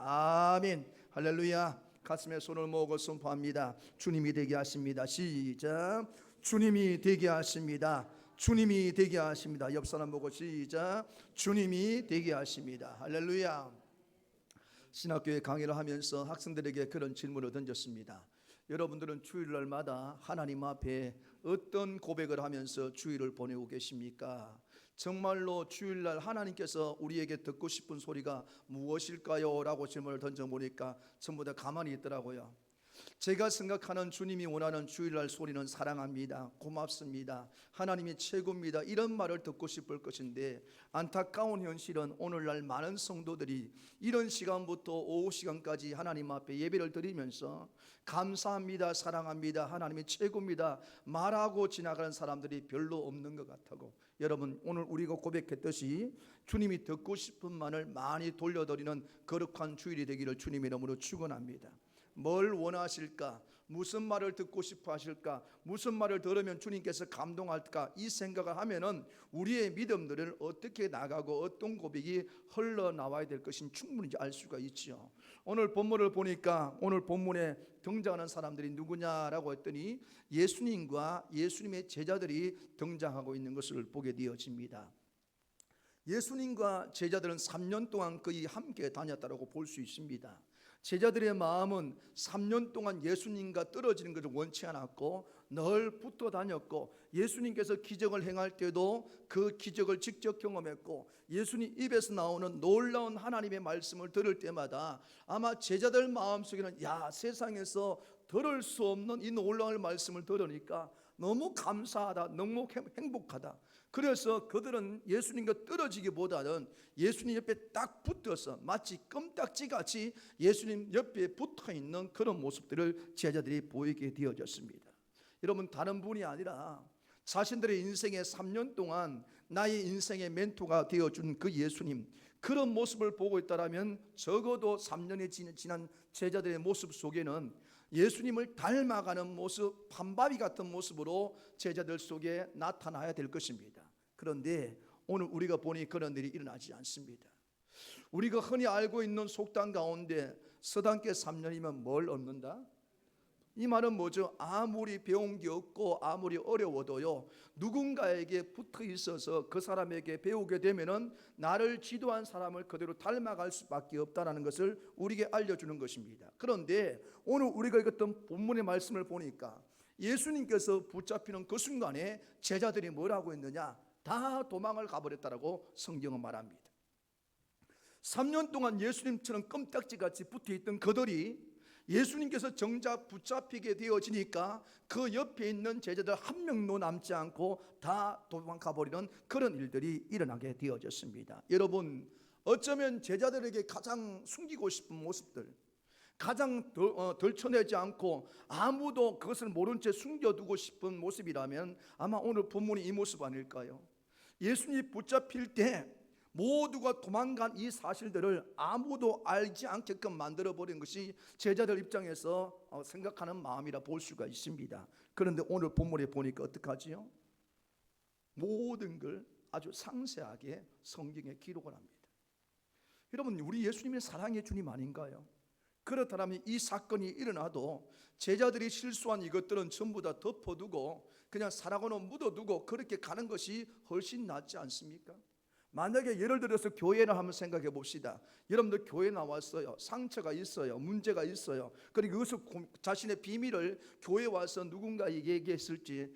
아멘. 할렐루야. 가슴에 손을 모으고 선포합니다. 주님이 되게 하십니다. 시작. 주님이 되게 하십니다. 주님이 되게 하십니다. 옆 사람 보고 시작. 주님이 되게 하십니다. 할렐루야. 신학교에 강의를 하면서 학생들에게 그런 질문을 던졌습니다. 여러분들은 주일날마다 하나님 앞에 어떤 고백을 하면서 주일을 보내고 계십니까? 정말로 주일날 하나님께서 우리에게 듣고 싶은 소리가 무엇일까요? 라고 질문을 던져보니까 전부 다 가만히 있더라고요. 제가 생각하는 주님이 원하는 주일날 소리는 사랑합니다, 고맙습니다, 하나님이 최고입니다, 이런 말을 듣고 싶을 것인데, 안타까운 현실은 오늘날 많은 성도들이 이런 시간부터 오후 시간까지 하나님 앞에 예배를 드리면서 감사합니다, 사랑합니다, 하나님이 최고입니다 말하고 지나가는 사람들이 별로 없는 것 같다고. 여러분, 오늘 우리가 고백했듯이 주님이 듣고 싶은 말을 많이 돌려드리는 거룩한 주일이 되기를 주님의 이름으로 축원합니다. 뭘 원하실까? 무슨 말을 듣고 싶어 하실까? 무슨 말을 들으면 주님께서 감동할까? 이 생각을 하면은 우리의 믿음들을 어떻게 나가고 어떤 고백이 흘러나와야 될 것인 충분히 알 수가 있죠. 오늘 본문을 보니까 오늘 본문에 등장하는 사람들이 누구냐라고 했더니 예수님과 예수님의 제자들이 등장하고 있는 것을 보게 되어집니다. 예수님과 제자들은 3년 동안 거의 함께 다녔다고 볼 수 있습니다. 제자들의 마음은 3년 동안 예수님과 떨어지는 것을 원치 않았고 늘 붙어 다녔고, 예수님께서 기적을 행할 때도 그 기적을 직접 경험했고, 예수님 입에서 나오는 놀라운 하나님의 말씀을 들을 때마다 아마 제자들 마음속에는 야, 세상에서 들을 수 없는 이 놀라운 말씀을 들으니까 너무 감사하다, 너무 행복하다. 그래서 그들은 예수님과 떨어지기보다는 예수님 옆에 딱 붙어서 마치 껌딱지같이 예수님 옆에 붙어있는 그런 모습들을 제자들이 보이게 되어졌습니다. 여러분, 다른 분이 아니라 자신들의 인생의 3년 동안 나의 인생의 멘토가 되어준 그 예수님, 그런 모습을 보고 있다면 적어도 3년이 지난 제자들의 모습 속에는 예수님을 닮아가는 모습, 판바비 같은 모습으로 제자들 속에 나타나야 될 것입니다. 그런데 오늘 우리가 보니 그런 일이 일어나지 않습니다. 우리가 흔히 알고 있는 속담 가운데 서당계 3년이면 뭘 얻는다? 이 말은 뭐죠? 아무리 배운 게 없고 아무리 어려워도요, 누군가에게 붙어 있어서 그 사람에게 배우게 되면은 나를 지도한 사람을 그대로 닮아갈 수밖에 없다는 것을 우리에게 알려주는 것입니다. 그런데 오늘 우리가 읽었던 본문의 말씀을 보니까 예수님께서 붙잡히는 그 순간에 제자들이 뭐라고 했느냐? 다 도망을 가버렸다라고 성경은 말합니다. 3년 동안 예수님처럼 껌딱지같이 붙어있던 그들이 예수님께서 정작 붙잡히게 되어지니까 그 옆에 있는 제자들 한 명도 남지 않고 다 도망가버리는 그런 일들이 일어나게 되어졌습니다. 여러분, 어쩌면 제자들에게 가장 숨기고 싶은 모습들, 가장 덜쳐내지 않고 아무도 그것을 모른 채 숨겨두고 싶은 모습이라면 아마 오늘 본문이 이 모습 아닐까요? 예수님이 붙잡힐 때 모두가 도망간 이 사실들을 아무도 알지 않게끔 만들어버린 것이 제자들 입장에서 생각하는 마음이라 볼 수가 있습니다. 그런데 오늘 본문에 보니까 어떡하지요? 모든 걸 아주 상세하게 성경에 기록을 합니다. 여러분, 우리 예수님이 사랑의 주님 아닌가요? 그렇다면 이 사건이 일어나도 제자들이 실수한 이것들은 전부 다 덮어두고 그냥 사랑으로 묻어두고 그렇게 가는 것이 훨씬 낫지 않습니까? 만약에 예를 들어서 교회를 한번 생각해 봅시다. 여러분들 교회 나왔어요. 상처가 있어요. 문제가 있어요. 그리고 그것을 자신의 비밀을 교회 와서 누군가에게 얘기했을지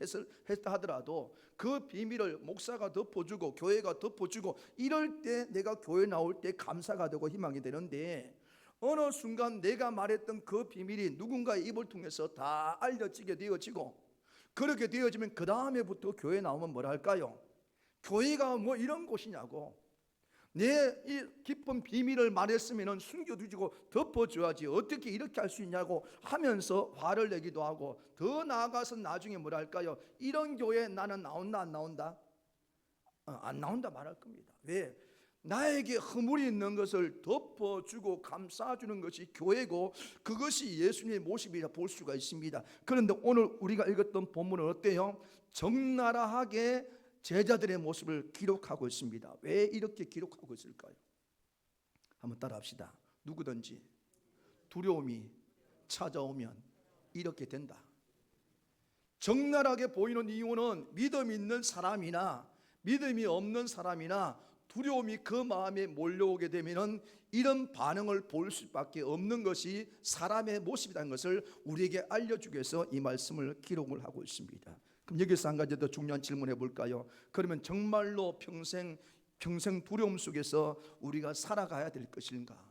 했다 하더라도 그 비밀을 목사가 덮어주고 교회가 덮어주고 이럴 때 내가 교회 나올 때 감사가 되고 희망이 되는데, 어느 순간 내가 말했던 그 비밀이 누군가의 입을 통해서 다 알려지게 되어지고, 그렇게 되어지면 그 다음에부터 교회 나오면 뭐라 할까요? 교회가 뭐 이런 곳이냐고, 내 이 깊은 비밀을 말했으면 숨겨두고 덮어줘야지 어떻게 이렇게 할 수 있냐고 하면서 화를 내기도 하고, 더 나아가서 나중에 뭐라 할까요? 이런 교회 나는 나온다 안 나온다? 안 나온다 말할 겁니다. 왜? 나에게 허물이 있는 것을 덮어주고 감싸주는 것이 교회고 그것이 예수님의 모습이라 볼 수가 있습니다. 그런데 오늘 우리가 읽었던 본문은 어때요? 적나라하게 제자들의 모습을 기록하고 있습니다. 왜 이렇게 기록하고 있을까요? 한번 따라합시다. 누구든지 두려움이 찾아오면 이렇게 된다. 적나라하게 보이는 이유는 믿음 있는 사람이나 믿음이 없는 사람이나 두려움이 그 마음에 몰려오게 되면 이런 반응을 볼 수밖에 없는 것이 사람의 모습이라는 것을 우리에게 알려주기 위해서 이 말씀을 기록을 하고 있습니다. 그럼 여기서 한 가지 더 중요한 질문 해볼까요? 그러면 정말로 평생 두려움 속에서 우리가 살아가야 될 것인가?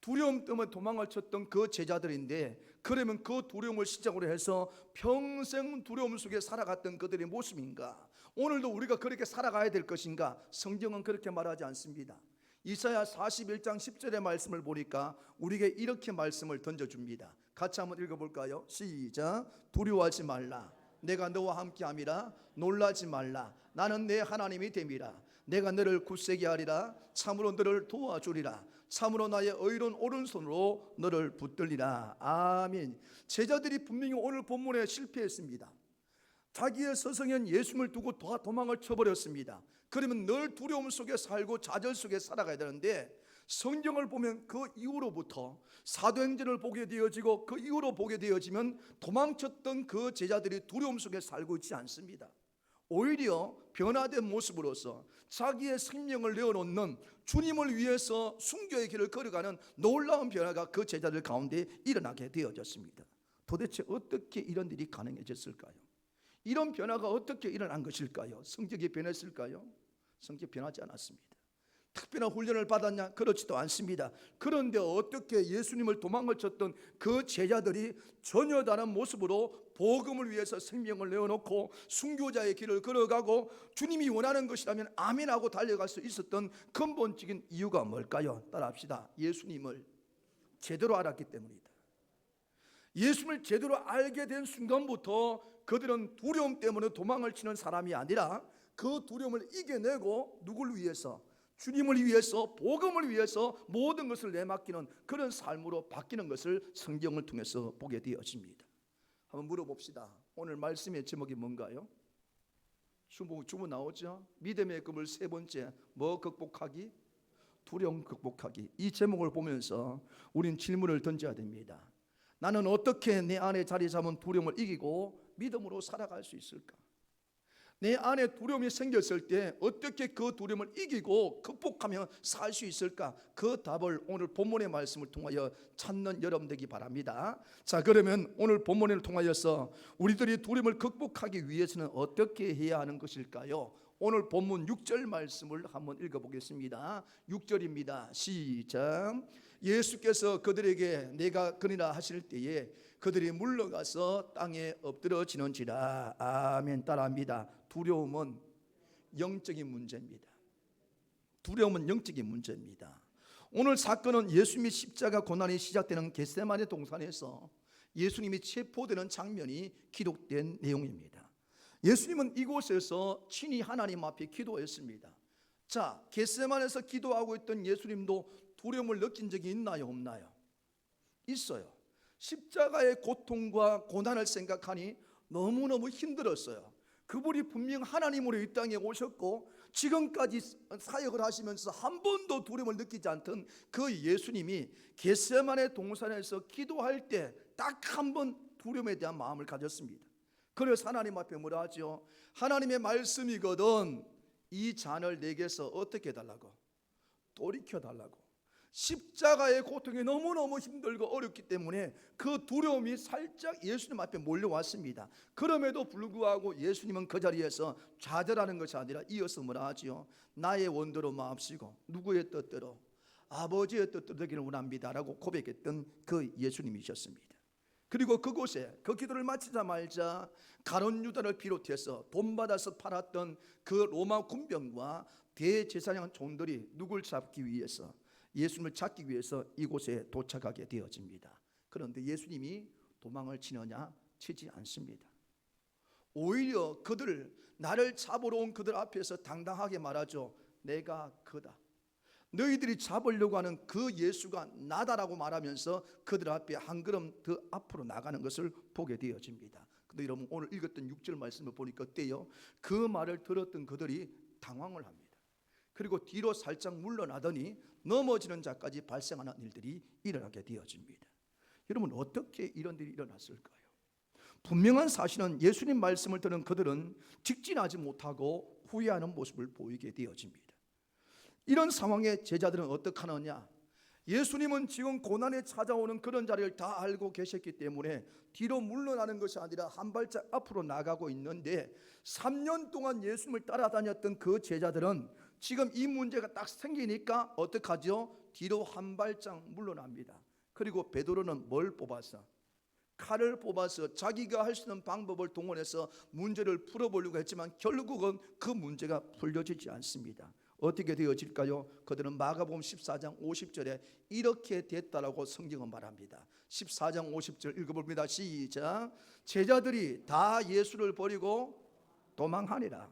두려움 때문에 도망을 쳤던 그 제자들인데, 그러면 그 두려움을 시작으로 해서 평생 두려움 속에 살아갔던 그들의 모습인가? 오늘도 우리가 그렇게 살아가야 될 것인가? 성경은 그렇게 말하지 않습니다. 이사야 41장 10절의 말씀을 보니까 우리에게 이렇게 말씀을 던져줍니다. 같이 한번 읽어볼까요? 시작. 두려워하지 말라. 내가 너와 함께함이라. 놀라지 말라. 나는 내 하나님이 됨이라. 내가 너를 굳세게 하리라. 참으로 너를 도와주리라. 참으로 나의 의로운 오른손으로 너를 붙들리라. 아멘. 제자들이 분명히 오늘 본문에 실패했습니다. 자기의 서성현 예수님을 두고 도망을 쳐버렸습니다. 그러면 늘 두려움 속에 살고 좌절 속에 살아가야 되는데, 성경을 보면 그 이후로부터 사도행전을 보게 되어지고 그 이후로 보게 되어지면 도망쳤던 그 제자들이 두려움 속에 살고 있지 않습니다. 오히려 변화된 모습으로서 자기의 생명을 내어놓는 주님을 위해서 순교의 길을 걸어가는 놀라운 변화가 그 제자들 가운데 일어나게 되어졌습니다. 도대체 어떻게 이런 일이 가능해졌을까요? 이런 변화가 어떻게 일어난 것일까요? 성격이 변했을까요? 성격이 변하지 않았습니다. 특별한 훈련을 받았냐? 그렇지도 않습니다. 그런데 어떻게 예수님을 도망을 쳤던 그 제자들이 전혀 다른 모습으로 복음을 위해서 생명을 내어놓고 순교자의 길을 걸어가고 주님이 원하는 것이라면 아멘하고 달려갈 수 있었던 근본적인 이유가 뭘까요? 따라합시다. 예수님을 제대로 알았기 때문이다. 예수님을 제대로 알게 된 순간부터 그들은 두려움 때문에 도망을 치는 사람이 아니라 그 두려움을 이겨내고 누구를 위해서? 주님을 위해서, 복음을 위해서 모든 것을 내맡기는 그런 삶으로 바뀌는 것을 성경을 통해서 보게 되어집니다. 한번 물어봅시다. 오늘 말씀의 제목이 뭔가요? 주보 나오죠? 믿음의 금을 세 번째, 뭐 극복하기? 두려움 극복하기. 이 제목을 보면서 우린 질문을 던져야 됩니다. 나는 어떻게 내 안에 자리 잡은 두려움을 이기고 믿음으로 살아갈 수 있을까? 내 안에 두려움이 생겼을 때 어떻게 그 두려움을 이기고 극복하며 살 수 있을까? 그 답을 오늘 본문의 말씀을 통하여 찾는 여러분 되기 바랍니다. 자, 그러면 오늘 본문을 통하여서 우리들이 두려움을 극복하기 위해서는 어떻게 해야 하는 것일까요? 오늘 본문 6절 말씀을 한번 읽어보겠습니다. 6절입니다. 시작. 예수께서 그들에게 내가 그리라 하실 때에 그들이 물러가서 땅에 엎드러지는지라. 아멘. 따라합니다. 두려움은 영적인 문제입니다. 두려움은 영적인 문제입니다. 오늘 사건은 예수님이 십자가 고난이 시작되는 겟세마네 동산에서 예수님이 체포되는 장면이 기록된 내용입니다. 예수님은 이곳에서 친히 하나님 앞에 기도했습니다. 자, 겟세마네에서 기도하고 있던 예수님도 두려움을 느낀 적이 있나요? 없나요? 있어요. 십자가의 고통과 고난을 생각하니 너무너무 힘들었어요. 그분이 분명 하나님으로 이 땅에 오셨고 지금까지 사역을 하시면서 한 번도 두려움을 느끼지 않던 그 예수님이 겟세마네 동산에서 기도할 때 딱 한 번 두려움에 대한 마음을 가졌습니다. 그래서 하나님 앞에 뭐라 하죠? 하나님의 말씀이거든 이 잔을 내게서 어떻게 해달라고? 돌이켜 달라고. 십자가의 고통이 너무너무 힘들고 어렵기 때문에 그 두려움이 살짝 예수님 앞에 몰려왔습니다. 그럼에도 불구하고 예수님은 그 자리에서 좌절하는 것이 아니라 이어서 뭐라 하지요? 나의 원대로 마옵시고 누구의 뜻대로? 아버지의 뜻대로 되기를 원합니다 라고 고백했던 그 예수님이셨습니다. 그리고 그곳에 그 기도를 마치자마자 가룟 유다를 비롯해서 돈 받아서 팔았던 그 로마 군병과 대제사장 종들이 누굴 잡기 위해서, 예수님을 찾기 위해서 이곳에 도착하게 되어집니다. 그런데 예수님이 도망을 치느냐? 치지 않습니다. 오히려 나를 잡으러 온 그들 앞에서 당당하게 말하죠. 내가 그다. 너희들이 잡으려고 하는 그 예수가 나다라고 말하면서 그들 앞에 한 걸음 더 앞으로 나가는 것을 보게 되어집니다. 근데 여러분 오늘 읽었던 6절 말씀을 보니까 어때요? 그 말을 들었던 그들이 당황을 합니다. 그리고 뒤로 살짝 물러나더니 넘어지는 자까지 발생하는 일들이 일어나게 되어집니다. 여러분, 어떻게 이런 일이 일어났을까요? 분명한 사실은 예수님 말씀을 들은 그들은 직진하지 못하고 후회하는 모습을 보이게 되어집니다. 이런 상황에 제자들은 어떻게 하느냐? 예수님은 지금 고난에 찾아오는 그런 자리를 다 알고 계셨기 때문에 뒤로 물러나는 것이 아니라 한 발짝 앞으로 나가고 있는데, 3년 동안 예수님을 따라다녔던 그 제자들은 지금 이 문제가 딱 생기니까 어떡하죠? 뒤로 한 발짝 물러납니다. 그리고 베드로는 뭘 뽑았어? 칼을 뽑아서 자기가 할 수 있는 방법을 동원해서 문제를 풀어보려고 했지만 결국은 그 문제가 풀려지지 않습니다. 어떻게 되어질까요? 그들은 마가복음 14장 50절에 이렇게 됐다라고 성경은 말합니다. 14장 50절 읽어봅니다. 시작. 제자들이 다 예수를 버리고 도망하니라.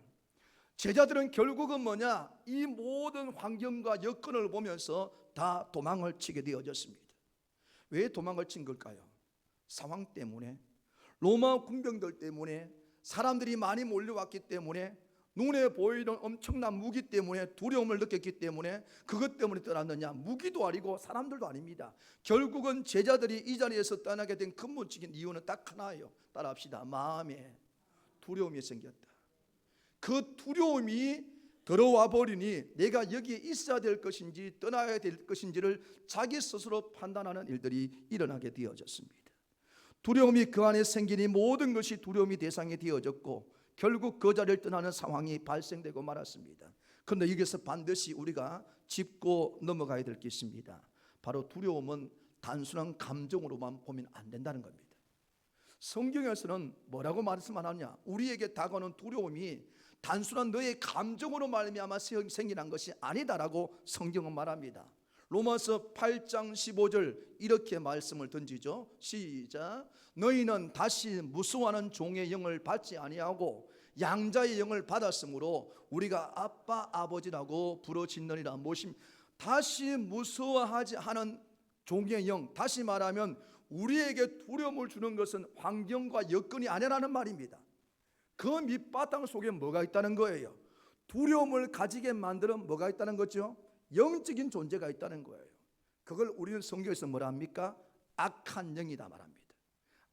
제자들은 결국은 뭐냐? 이 모든 환경과 여건을 보면서 다 도망을 치게 되어졌습니다. 왜 도망을 친 걸까요? 상황 때문에, 로마 군병들 때문에, 사람들이 많이 몰려왔기 때문에, 눈에 보이는 엄청난 무기 때문에 두려움을 느꼈기 때문에 그것 때문에 떠났느냐? 무기도 아니고 사람들도 아닙니다. 결국은 제자들이 이 자리에서 떠나게 된 근본적인 이유는 딱 하나예요. 따라합시다. 마음에 두려움이 생겼다. 그 두려움이 들어와 버리니 내가 여기에 있어야 될 것인지 떠나야 될 것인지를 자기 스스로 판단하는 일들이 일어나게 되어졌습니다. 두려움이 그 안에 생기니 모든 것이 두려움이 대상이 되어졌고 결국 그 자리를 떠나는 상황이 발생되고 말았습니다. 그런데 여기서 반드시 우리가 짚고 넘어가야 될 게 있습니다. 바로 두려움은 단순한 감정으로만 보면 안 된다는 겁니다. 성경에서는 뭐라고 말씀하느냐? 우리에게 다가오는 두려움이 단순한 너의 감정으로 말미암아 생기는 것이 아니다라고 성경은 말합니다. 로마서 8장 15절 이렇게 말씀을 던지죠. 시작. 너희는 다시 무서워하는 종의 영을 받지 아니하고 양자의 영을 받았으므로 우리가 아빠 아버지라고 부르짖느니라. 다시 무서워하지 하는 종의 영, 다시 말하면 우리에게 두려움을 주는 것은 환경과 여건이 아니라는 말입니다. 그 밑바탕 속에 뭐가 있다는 거예요? 두려움을 가지게 만드는 뭐가 있다는 거죠? 영적인 존재가 있다는 거예요. 그걸 우리는 성경에서 뭐라 합니까? 악한 영이다 말합니다.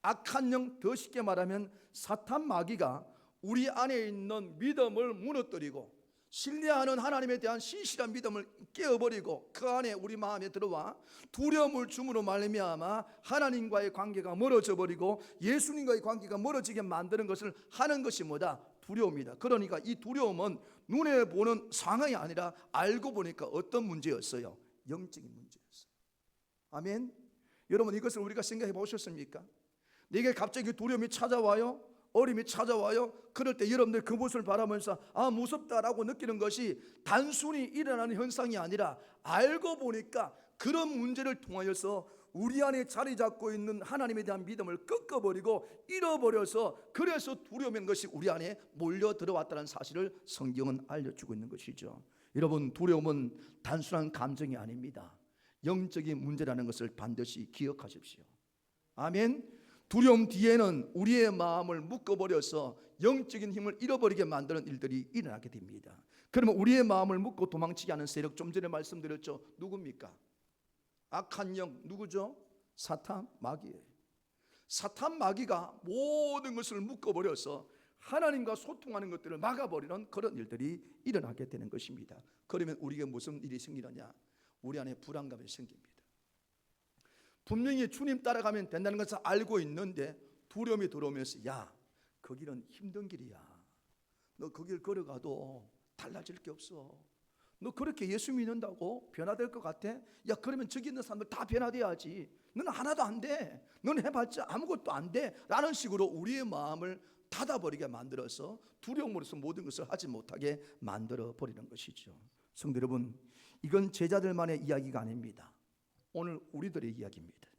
악한 영, 더 쉽게 말하면 사탄 마귀가 우리 안에 있는 믿음을 무너뜨리고 신뢰하는 하나님에 대한 신실한 믿음을 깨어버리고 그 안에 우리 마음에 들어와 두려움을 줌으로 말미암아 하나님과의 관계가 멀어져 버리고 예수님과의 관계가 멀어지게 만드는 것을 하는 것이 뭐다? 두려움이다. 그러니까 이 두려움은 눈에 보는 상황이 아니라 알고 보니까 어떤 문제였어요? 영적인 문제였어요. 아멘. 여러분, 이것을 우리가 생각해 보셨습니까? 내게 갑자기 두려움이 찾아와요. 어림이 찾아와요. 그럴 때 여러분들 그 모습을 바라보면서 무섭다라고 느끼는 것이 단순히 일어나는 현상이 아니라 알고 보니까 그런 문제를 통하여서 우리 안에 자리 잡고 있는 하나님에 대한 믿음을 꺾어버리고 잃어버려서 그래서 두려움인 것이 우리 안에 몰려 들어왔다는 사실을 성경은 알려주고 있는 것이죠. 여러분, 두려움은 단순한 감정이 아닙니다. 영적인 문제라는 것을 반드시 기억하십시오. 아멘. 두려움 뒤에는 우리의 마음을 묶어버려서 영적인 힘을 잃어버리게 만드는 일들이 일어나게 됩니다. 그러면 우리의 마음을 묶고 도망치게 하는 세력, 좀 전에 말씀드렸죠. 누굽니까? 악한 영, 누구죠? 사탄 마귀예요. 사탄 마귀가 모든 것을 묶어버려서 하나님과 소통하는 것들을 막아버리는 그런 일들이 일어나게 되는 것입니다. 그러면 우리에게 무슨 일이 생기느냐? 우리 안에 불안감이 생깁니다. 분명히 주님 따라가면 된다는 것을 알고 있는데 두려움이 들어오면서 야, 그 길은 힘든 길이야. 너 그 길 걸어가도 달라질 게 없어. 너 그렇게 예수 믿는다고 변화될 것 같아? 야, 그러면 저기 있는 사람들 다 변화돼야지. 너는 하나도 안 돼. 너는 해봤자 아무것도 안 돼. 라는 식으로 우리의 마음을 닫아버리게 만들어서 두려움으로서 모든 것을 하지 못하게 만들어버리는 것이죠. 성도 여러분, 이건 제자들만의 이야기가 아닙니다. 오늘 우리들의 이야기입니다.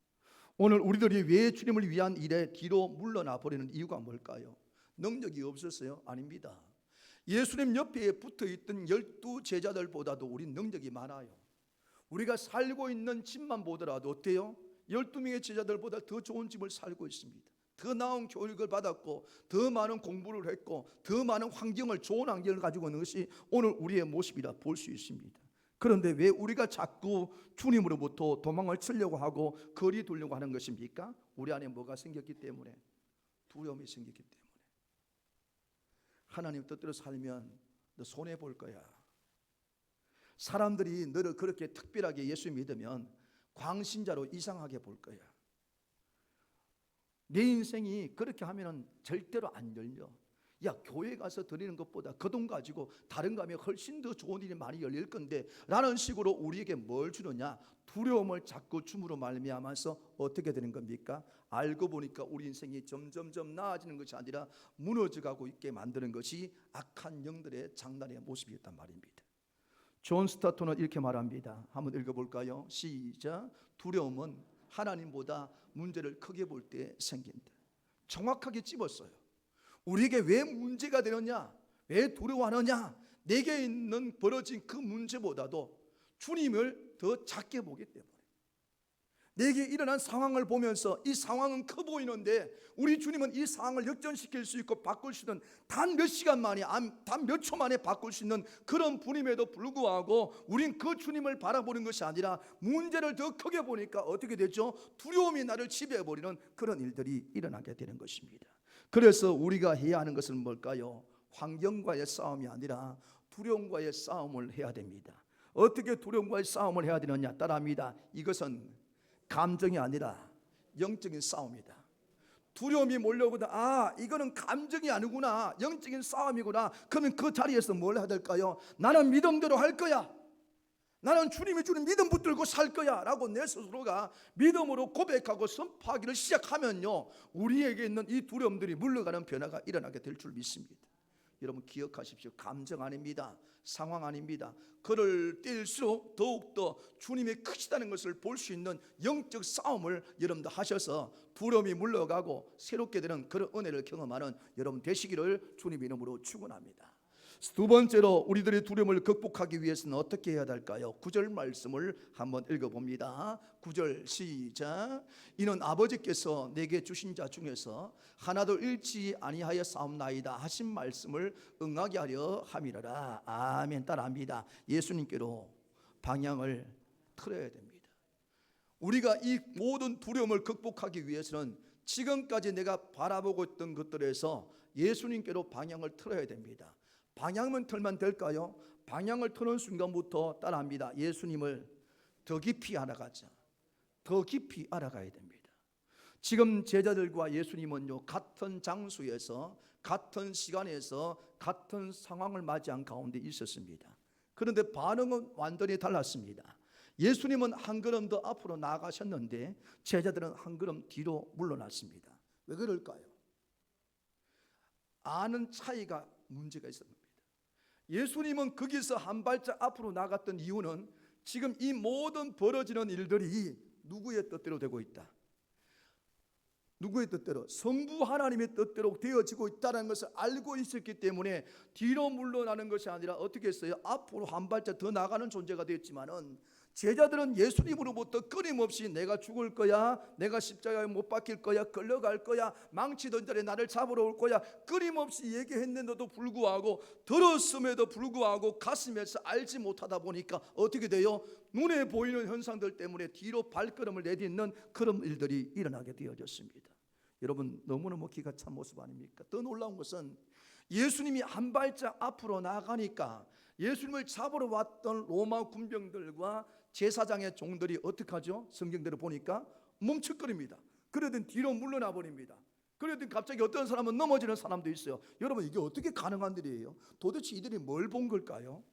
오늘 우리들이 왜 주님을 위한 일에 뒤로 물러나 버리는 이유가 뭘까요? 능력이 없었어요? 아닙니다. 예수님 옆에 붙어있던 12 제자들보다도 우리 능력이 많아요. 우리가 살고 있는 집만 보더라도 어때요? 12명의 제자들보다 더 좋은 집을 살고 있습니다. 더 나은 교육을 받았고 더 많은 공부를 했고 더 많은 환경을, 좋은 환경을 가지고 있는 것이 오늘 우리의 모습이라 볼 수 있습니다. 그런데 왜 우리가 자꾸 주님으로부터 도망을 치려고 하고 거리 두려고 하는 것입니까? 우리 안에 뭐가 생겼기 때문에, 두려움이 생겼기 때문에. 하나님 뜻대로 살면 너 손해 볼 거야. 사람들이 너를 그렇게 특별하게 예수 믿으면 광신자로 이상하게 볼 거야. 내 인생이 그렇게 하면 절대로 안 열려. 야, 교회 가서 드리는 것보다 그 돈 가지고 다른 거 하면 훨씬 더 좋은 일이 많이 열릴 건데 라는 식으로 우리에게 뭘 주느냐? 두려움을 자꾸 줌으로 말미암아서 어떻게 되는 겁니까? 알고 보니까 우리 인생이 점점점 나아지는 것이 아니라 무너져가고 있게 만드는 것이 악한 영들의 장난의 모습이었단 말입니다. 존 스타토는 이렇게 말합니다. 한번 읽어볼까요? 시작. 두려움은 하나님보다 문제를 크게 볼 때 생긴다. 정확하게 찝었어요. 우리에게 왜 문제가 되느냐, 왜 두려워하느냐, 내게 있는 벌어진 그 문제보다도 주님을 더 작게 보기 때문에, 내게 일어난 상황을 보면서 이 상황은 커 보이는데 우리 주님은 이 상황을 역전시킬 수 있고 바꿀 수 있는 단 몇 시간 만에, 단 몇 초 만에 바꿀 수 있는 그런 분임에도 불구하고 우린 그 주님을 바라보는 것이 아니라 문제를 더 크게 보니까 어떻게 되죠? 두려움이 나를 지배해버리는 그런 일들이 일어나게 되는 것입니다. 그래서 우리가 해야 하는 것은 뭘까요? 환경과의 싸움이 아니라 두려움과의 싸움을 해야 됩니다. 어떻게 두려움과의 싸움을 해야 되느냐? 따라합니다. 이것은 감정이 아니라 영적인 싸움이다. 두려움이 몰려오거든. 이거는 감정이 아니구나, 영적인 싸움이구나. 그러면 그 자리에서 뭘 해야 될까요? 나는 믿음대로 할 거야. 나는 주님이 주는 믿음 붙들고 살 거야 라고 내 스스로가 믿음으로 고백하고 선포하기를 시작하면요, 우리에게 있는 이 두려움들이 물러가는 변화가 일어나게 될 줄 믿습니다. 여러분 기억하십시오. 감정 아닙니다. 상황 아닙니다. 그럴 때일수록 더욱더 주님이 크시다는 것을 볼 수 있는 영적 싸움을 여러분들 하셔서 두려움이 물러가고 새롭게 되는 그런 은혜를 경험하는 여러분 되시기를 주님 이름으로 축원합니다. 두 번째로 우리들의 두려움을 극복하기 위해서는 어떻게 해야 될까요? 9절 말씀을 한번 읽어봅니다. 9절 시작. 이는 아버지께서 내게 주신 자 중에서 하나도 잃지 아니하여 싸움나이다 하신 말씀을 응하게 하려 함이라. 아멘. 따라합니다. 예수님께로 방향을 틀어야 됩니다. 우리가 이 모든 두려움을 극복하기 위해서는 지금까지 내가 바라보고 있던 것들에서 예수님께로 방향을 틀어야 됩니다. 방향만 틀면 될까요? 방향을 트는 순간부터 따라합니다. 예수님을 더 깊이 알아가자. 더 깊이 알아가야 됩니다. 지금 제자들과 예수님은요, 같은 장소에서 같은 시간에서 같은 상황을 맞이한 가운데 있었습니다. 그런데 반응은 완전히 달랐습니다. 예수님은 한 걸음 더 앞으로 나아가셨는데 제자들은 한 걸음 뒤로 물러났습니다. 왜 그럴까요? 아는 차이가 문제가 있었습니다. 예수님은 거기서 한 발짝 앞으로 나갔던 이유는 지금 이 모든 벌어지는 일들이 누구의 뜻대로 되고 있다. 누구의 뜻대로? 성부 하나님의 뜻대로 되어지고 있다는 것을 알고 있었기 때문에 뒤로 물러나는 것이 아니라 어떻게 했어요? 앞으로 한 발짝 더 나가는 존재가 되었지만은 제자들은 예수님으로부터 끊임없이 내가 죽을 거야, 내가 십자가에 못 박힐 거야, 끌려갈 거야, 망치 던전에 나를 잡으러 올 거야, 끊임없이 얘기했는데도 불구하고, 들었음에도 불구하고 가슴에서 알지 못하다 보니까 어떻게 돼요? 눈에 보이는 현상들 때문에 뒤로 발걸음을 내딛는 그런 일들이 일어나게 되어졌습니다. 여러분 너무너무 기가 찬 모습 아닙니까? 더 놀라운 것은 예수님이 한 발짝 앞으로 나가니까 예수님을 잡으러 왔던 로마 군병들과 제사장의 종들이 어떻게 하죠? 성경대로 보니까 멈칫거립니다. 그러더니 뒤로 물러나 버립니다. 그러더니 갑자기 어떤 사람은 넘어지는 사람도 있어요. 여러분 이게 어떻게 가능한 일이에요? 도대체 이들이 뭘 본 걸까요?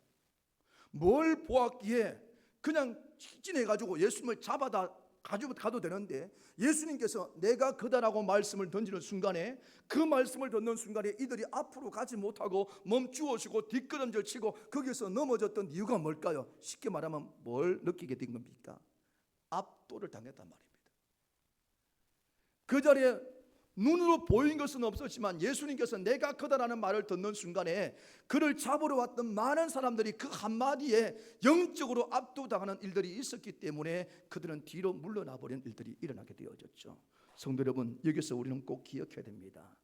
뭘 보았기에 그냥 직진해가지고 예수님을 잡아다 가지고 가도 되는데 예수님께서 내가 그다라고 말씀을 던지는 순간에 그 말씀을 듣는 순간에 이들이 앞으로 가지 못하고 멈추어지고 뒷걸음질 치고 거기서 넘어졌던 이유가 뭘까요? 쉽게 말하면 뭘 느끼게 된 겁니까? 압도를 당했단 말입니다. 그 자리에 눈으로 보인 것은 없었지만 예수님께서 내가 크다라는 말을 듣는 순간에 그를 잡으러 왔던 많은 사람들이 그 한마디에 영적으로 압도당하는 일들이 있었기 때문에 그들은 뒤로 물러나 버린 일들이 일어나게 되어졌죠. 성도 여러분, 여기서 우리는 꼭 기억해야 됩니다.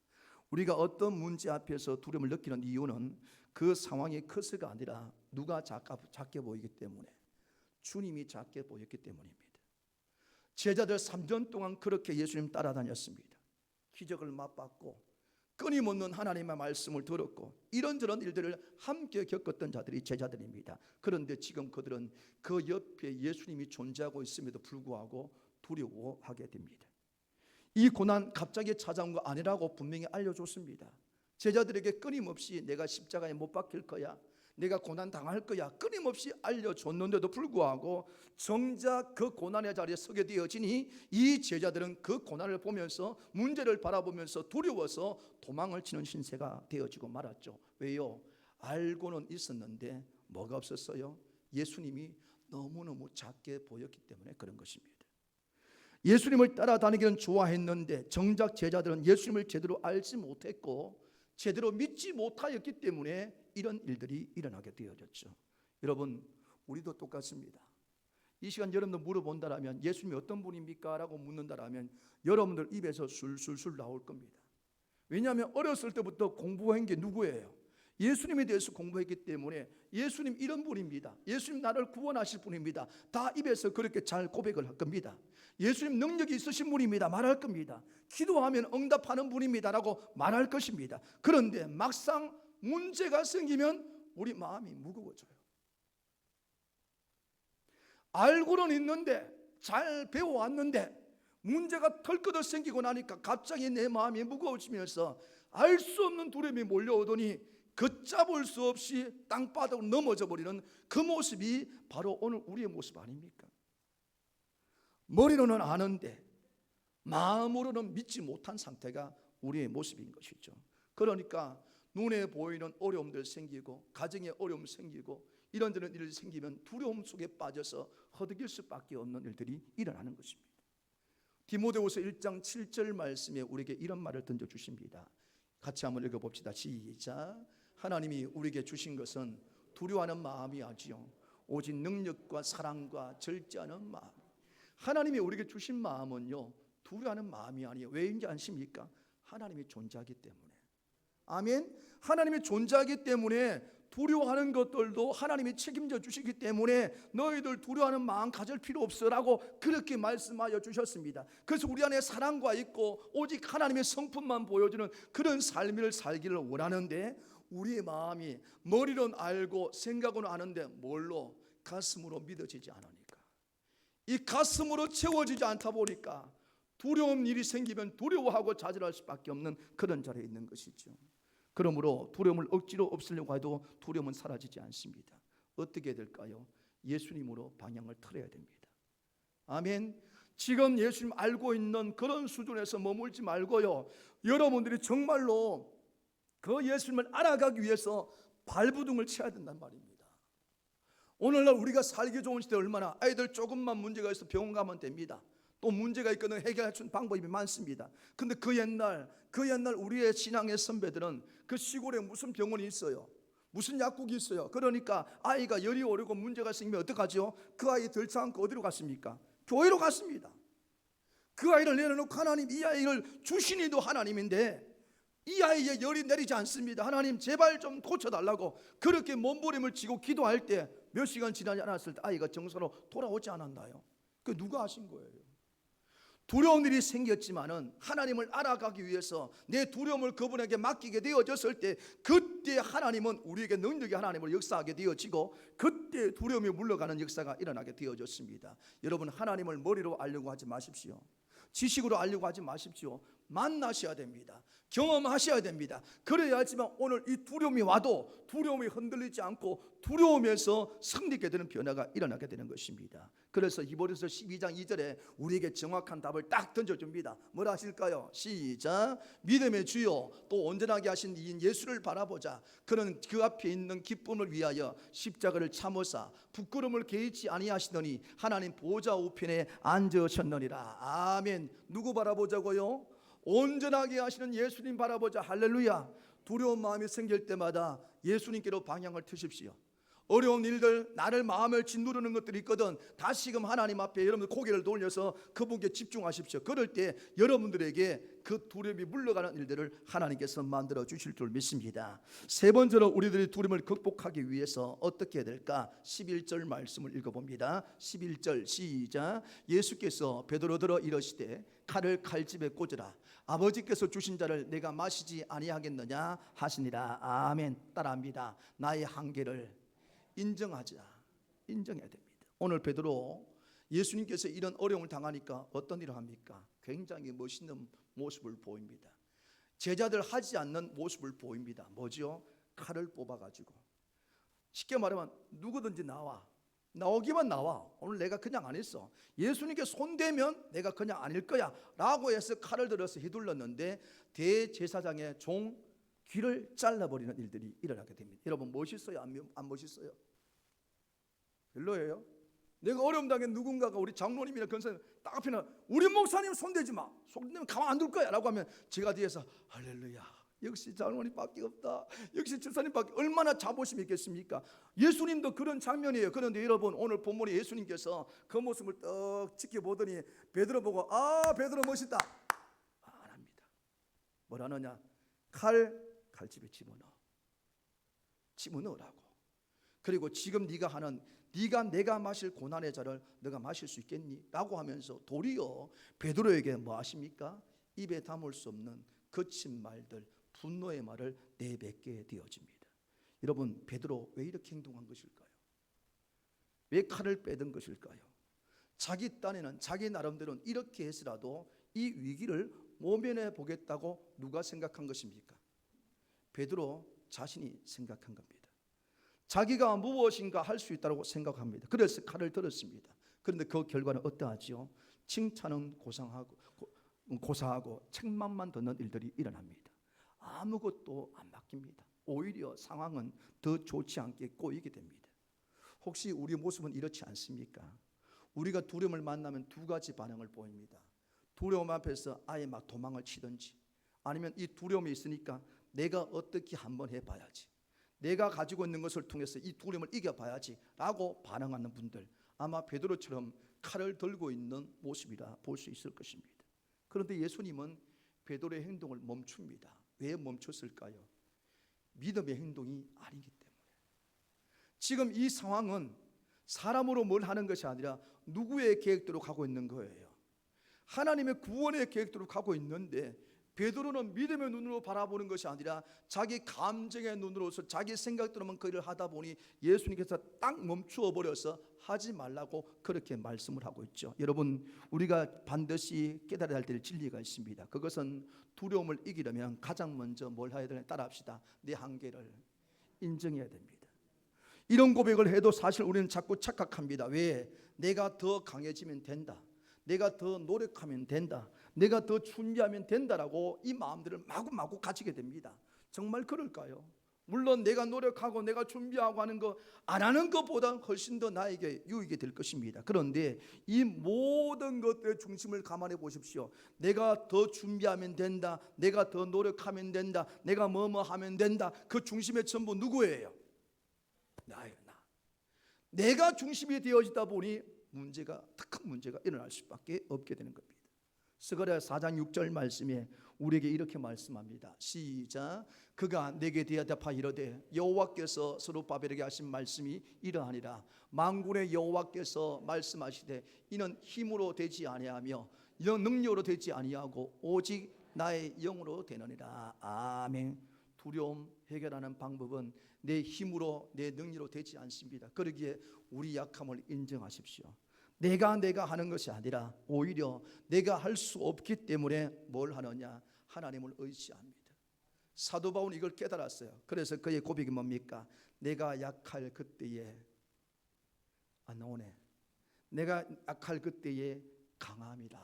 우리가 어떤 문제 앞에서 두려움을 느끼는 이유는 그 상황이 커서가 아니라 누가 작게 보이기 때문에, 주님이 작게 보였기 때문입니다. 제자들 3년 동안 그렇게 예수님 따라다녔습니다. 기적을 맛봤고 끊임없는 하나님의 말씀을 들었고 이런저런 일들을 함께 겪었던 자들이 제자들입니다. 그런데 지금 그들은 그 옆에 예수님이 존재하고 있음에도 불구하고 두려워하게 됩니다. 이 고난 갑자기 찾아온 거 아니라고 분명히 알려줬습니다. 제자들에게 끊임없이 내가 십자가에 못 박힐 거야, 내가 고난 당할 거야 끊임없이 알려줬는데도 불구하고 정작 그 고난의 자리에 서게 되어지니 이 제자들은 그 고난을 보면서, 문제를 바라보면서 두려워서 도망을 치는 신세가 되어지고 말았죠. 왜요? 알고는 있었는데 뭐가 없었어요? 예수님이 너무너무 작게 보였기 때문에 그런 것입니다. 예수님을 따라다니기는 좋아했는데 정작 제자들은 예수님을 제대로 알지 못했고 제대로 믿지 못하였기 때문에 이런 일들이 일어나게 되어졌죠. 여러분, 우리도 똑같습니다. 이 시간 여러분들 물어본다라면 예수님이 어떤 분입니까? 라고 묻는다라면 여러분들 입에서 술술술 나올 겁니다. 왜냐하면 어렸을 때부터 공부한 게 누구예요? 예수님에 대해서 공부했기 때문에 예수님 이런 분입니다, 예수님 나를 구원하실 분입니다, 다 입에서 그렇게 잘 고백을 할 겁니다. 예수님 능력이 있으신 분입니다 말할 겁니다. 기도하면 응답하는 분입니다 라고 말할 것입니다. 그런데 막상 문제가 생기면 우리 마음이 무거워져요. 알고는 있는데, 잘 배워왔는데 문제가 털끝없이 생기고 나니까 갑자기 내 마음이 무거워지면서 알 수 없는 두려움이 몰려오더니 걷잡을 수 없이 땅바닥으로 넘어져 버리는 그 모습이 바로 오늘 우리의 모습 아닙니까? 머리로는 아는데 마음으로는 믿지 못한 상태가 우리의 모습인 것이죠. 그러니까 눈에 보이는 어려움들 생기고 가정에 어려움 생기고 이런저런 일이 생기면 두려움 속에 빠져서 허덕일 수밖에 없는 일들이 일어나는 것입니다. 디모데후서 1장 7절 말씀에 우리에게 이런 말을 던져주십니다. 같이 한번 읽어봅시다. 시작. 하나님이 우리에게 주신 것은 두려워하는 마음이 아니요 오직 능력과 사랑과 절제하는 마음. 하나님이 우리에게 주신 마음은요 두려워하는 마음이 아니에요. 왜인지 아십니까? 하나님이 존재하기 때문에. 아멘. 하나님이 존재하기 때문에 두려워하는 것들도 하나님이 책임져 주시기 때문에 너희들 두려워하는 마음 가질 필요 없어라고 그렇게 말씀하여 주셨습니다. 그래서 우리 안에 사랑과 있고 오직 하나님의 성품만 보여주는 그런 삶을 살기를 원하는데 우리의 마음이 머리로는 알고 생각으로는 아는데 뭘로? 가슴으로 믿어지지 않으니까, 이 가슴으로 채워지지 않다 보니까 두려운 일이 생기면 두려워하고 좌절할 수밖에 없는 그런 자리에 있는 것이죠. 그러므로 두려움을 억지로 없애려고 해도 두려움은 사라지지 않습니다. 어떻게 될까요? 예수님으로 방향을 틀어야 됩니다. 아멘. 지금 예수님 알고 있는 그런 수준에서 머물지 말고요, 여러분들이 정말로 그 예수님을 알아가기 위해서 발부둥을 쳐야 된단 말입니다. 오늘날 우리가 살기 좋은 시대 얼마나 아이들 조금만 문제가 있어 병원 가면 됩니다. 또 문제가 있거든 해결할 수 있는 방법이 많습니다. 근데 그 옛날 우리의 신앙의 선배들은 그 시골에 무슨 병원이 있어요? 무슨 약국이 있어요? 그러니까 아이가 열이 오르고 문제가 생기면 어떡하죠? 그 아이 들지 않고 어디로 갔습니까? 교회로 갔습니다. 그 아이를 내려놓고 하나님 이 아이를 주신 이도 하나님인데 이 아이의 열이 내리지 않습니다. 하나님 제발 좀 고쳐달라고 그렇게 몸부림을 치고 기도할 때 몇 시간 지나지 않았을 때 아이가 정서로 돌아오지 않았나요? 그 누가 하신 거예요? 두려운 일이 생겼지만은 하나님을 알아가기 위해서 내 두려움을 그분에게 맡기게 되어졌을 때 그때 하나님은 우리에게 능력이 하나님을 역사하게 되어지고 그때 두려움이 물러가는 역사가 일어나게 되어졌습니다. 여러분, 하나님을 머리로 알려고 하지 마십시오. 지식으로 알려고 하지 마십시오. 만나셔야 됩니다. 경험하셔야 됩니다. 그래야지만 오늘 이 두려움이 와도 두려움이 흔들리지 않고 두려움에서 승리하게 되는 변화가 일어나게 되는 것입니다. 그래서 히브리서 12장 2절에 우리에게 정확한 답을 딱 던져줍니다. 뭐라 하실까요? 시작. 믿음의 주요 또 온전하게 하신 이인 예수를 바라보자. 그는 그 앞에 있는 기쁨을 위하여 십자가를 참으사 부끄러움을 개의치 아니하시더니 하나님 보좌 우편에 앉으셨느니라. 아멘. 누구 바라보자고요? 온전하게 하시는 예수님 바라보자. 할렐루야. 두려운 마음이 생길 때마다 예수님께로 방향을 트십시오. 어려운 일들, 나를 마음을 짓누르는 것들이 있거든 다시금 하나님 앞에 여러분들 고개를 돌려서 그분께 집중하십시오. 그럴 때 여러분들에게 그 두려움이 물러가는 일들을 하나님께서 만들어 주실 줄 믿습니다. 세 번째로 우리들이 두려움을 극복하기 위해서 어떻게 해야 될까? 11절 말씀을 읽어봅니다. 11절 시작. 예수께서 베드로더러 이르시되 칼을 칼집에 꽂으라. 아버지께서 주신 자를 내가 마시지 아니하겠느냐 하시니라. 아멘. 따라합니다. 나의 한계를 인정하자. 인정해야 됩니다. 오늘 베드로 예수님께서 이런 어려움을 당하니까 어떤 일을 합니까? 굉장히 멋있는 모습을 보입니다. 제자들 하지 않는 모습을 보입니다. 뭐죠? 칼을 뽑아가지고 쉽게 말하면 누구든지 나오기만 나와. 오늘 내가 그냥 안 했어. 예수님께 손대면 내가 그냥 아닐 거야 라고 해서 칼을 들어서 휘둘렀는데 대제사장의 종 귀를 잘라버리는 일들이 일어나게 됩니다. 여러분 멋있어요? 안 멋있어요? 별로예요? 내가 어려움 당한 누군가가 우리 장로님이나 권사님 딱 앞에 나 우리 목사님 손대지 마. 손대면 가만 안 둘 거야 라고 하면 제가 뒤에서 할렐루야 역시 장로님밖에 없다. 역시 집사님밖에 얼마나 자부심이 있겠습니까? 예수님도 그런 장면이에요. 그런데 여러분 오늘 본문에 예수님께서 그 모습을 떡 지켜보더니 베드로 보고 아 베드로 멋있다 안 합니다. 뭐라느냐? 칼집에 집어넣으라고. 그리고 지금 네가 내가 마실 고난의 잔을 네가 마실 수 있겠니? 라고 하면서 도리어 베드로에게 뭐 하십니까? 입에 담을 수 없는 거친 말들, 분노의 말을 내뱉게 되어집니다. 여러분 베드로 왜 이렇게 행동한 것일까요? 왜 칼을 빼든 것일까요? 자기 딴에는 자기 나름대로는 이렇게 해서라도 이 위기를 모면해 보겠다고 누가 생각한 것입니까? 베드로 자신이 생각한 겁니다. 자기가 무엇인가 할 수 있다고 생각합니다. 그래서 칼을 들었습니다. 그런데 그 결과는 어떠하지요? 칭찬은 고사하고 책망만 듣는 일들이 일어납니다. 아무것도 안 바뀝니다. 오히려 상황은 더 좋지 않게 꼬이게 됩니다. 혹시 우리 모습은 이렇지 않습니까? 우리가 두려움을 만나면 두 가지 반응을 보입니다. 두려움 앞에서 아예 막 도망을 치든지 아니면 이 두려움이 있으니까 내가 어떻게 한번 해봐야지, 내가 가지고 있는 것을 통해서 이 두려움을 이겨봐야지 라고 반응하는 분들, 아마 베드로처럼 칼을 들고 있는 모습이라 볼 수 있을 것입니다. 그런데 예수님은 베드로의 행동을 멈춥니다. 왜 멈췄을까요? 믿음의 행동이 아니기 때문에. 지금 이 상황은 사람으로 뭘 하는 것이 아니라 누구의 계획대로 가고 있는 거예요? 하나님의 구원의 계획대로 가고 있는데 베드로는 믿음의 눈으로 바라보는 것이 아니라 자기 감정의 눈으로서 자기 생각대로만 그 일을 하다 보니 예수님께서 딱 멈추어 버려서 하지 말라고 그렇게 말씀을 하고 있죠. 여러분 우리가 반드시 깨달아야 될 진리가 있습니다. 그것은 두려움을 이기려면 가장 먼저 뭘 해야 되냐? 따라합시다. 내 한계를 인정해야 됩니다. 이런 고백을 해도 사실 우리는 자꾸 착각합니다. 왜? 내가 더 강해지면 된다, 내가 더 노력하면 된다, 내가 더 준비하면 된다라고 이 마음들을 마구마구 가지게 됩니다. 정말 그럴까요? 물론 내가 노력하고 내가 준비하고 하는 거 안 하는 것보다 훨씬 더 나에게 유익이 될 것입니다. 그런데 이 모든 것들의 중심을 감안해 보십시오. 내가 더 준비하면 된다, 내가 더 노력하면 된다, 내가 뭐뭐 하면 된다. 그 중심의 전부 누구예요? 나예요. 내가 중심이 되어지다 보니 큰 문제가 일어날 수밖에 없게 되는 겁니다. 스가랴 4장 6절 말씀에 우리에게 이렇게 말씀합니다. 시작. 그가 내게 대답하 이르되 여호와께서 스룹바벨에게 하신 말씀이 이러하니라. 만군의 여호와께서 말씀하시되 이는 힘으로 되지 아니하며 이는 능력으로 되지 아니하고 오직 나의 영으로 되느니라. 아멘. 두려움 해결하는 방법은 내 힘으로 내 능력으로 되지 않습니다. 그러기에 우리 약함을 인정하십시오. 내가 하는 것이 아니라 오히려 내가 할 수 없기 때문에 뭘 하느냐? 하나님을 의지합니다. 사도 바울은 이걸 깨달았어요. 그래서 그의 고백이 뭡니까? 내가 약할 그때에 안 나오네. 내가 약할 그때에 강함이라.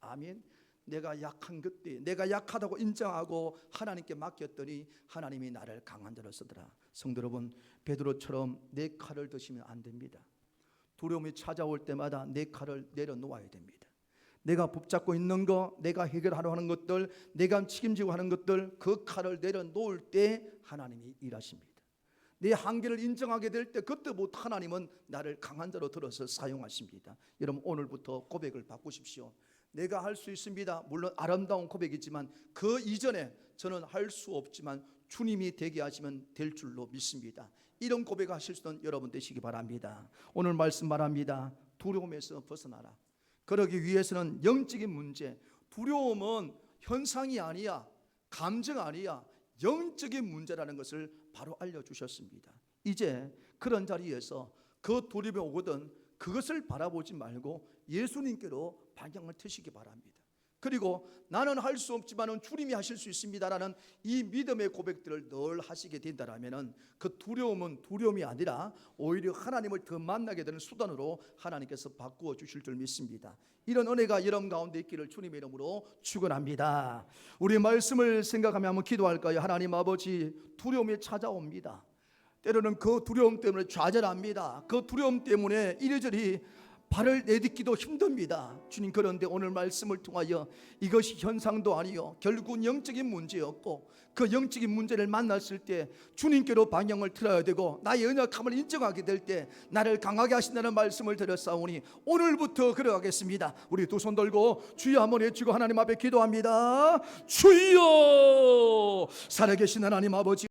아멘. 내가 약한 그때 내가 약하다고 인정하고 하나님께 맡겼더니 하나님이 나를 강한 자로 쓰더라. 성도 여러분, 베드로처럼 내 칼을 드시면 안 됩니다. 두려움이 찾아올 때마다 내 칼을 내려놓아야 됩니다. 내가 붙잡고 있는 거, 내가 해결하려 하는 것들, 내가 책임지고 하는 것들, 그 칼을 내려놓을 때 하나님이 일하십니다. 내 한계를 인정하게 될 때 그때부터 하나님은 나를 강한 자로 들어서 사용하십니다. 여러분 오늘부터 고백을 바꾸십시오. 내가 할 수 있습니다. 물론 아름다운 고백이지만 그 이전에 저는 할 수 없지만 주님이 되게 하시면 될 줄로 믿습니다. 이런 고백하실 수 있는 여러분 되시기 바랍니다. 오늘 말씀 말합니다. 두려움에서 벗어나라. 그러기 위해서는 영적인 문제, 두려움은 현상이 아니야, 감정 아니야, 영적인 문제라는 것을 바로 알려주셨습니다. 이제 그런 자리에서 그 두려움이 오거든 그것을 바라보지 말고 예수님께로 방향을 트시기 바랍니다. 그리고 나는 할 수 없지만 주님이 하실 수 있습니다라는 이 믿음의 고백들을 늘 하시게 된다면 그 두려움은 두려움이 아니라 오히려 하나님을 더 만나게 되는 수단으로 하나님께서 바꾸어 주실 줄 믿습니다. 이런 은혜가 여러분 가운데 있기를 주님의 이름으로 축원합니다. 우리 말씀을 생각하며 한번 기도할까요? 하나님 아버지, 두려움이 찾아옵니다. 때로는 그 두려움 때문에 좌절합니다. 그 두려움 때문에 이리저리 발을 내딛기도 힘듭니다. 주님, 그런데 오늘 말씀을 통하여 이것이 현상도 아니요 결국은 영적인 문제였고 그 영적인 문제를 만났을 때 주님께로 방향을 틀어야 되고 나의 연약함을 인정하게 될 때 나를 강하게 하신다는 말씀을 드렸사오니 오늘부터 그러하겠습니다. 우리 두 손 들고 주여 한번 외치고 하나님 앞에 기도합니다. 주여, 살아계신 하나님 아버지,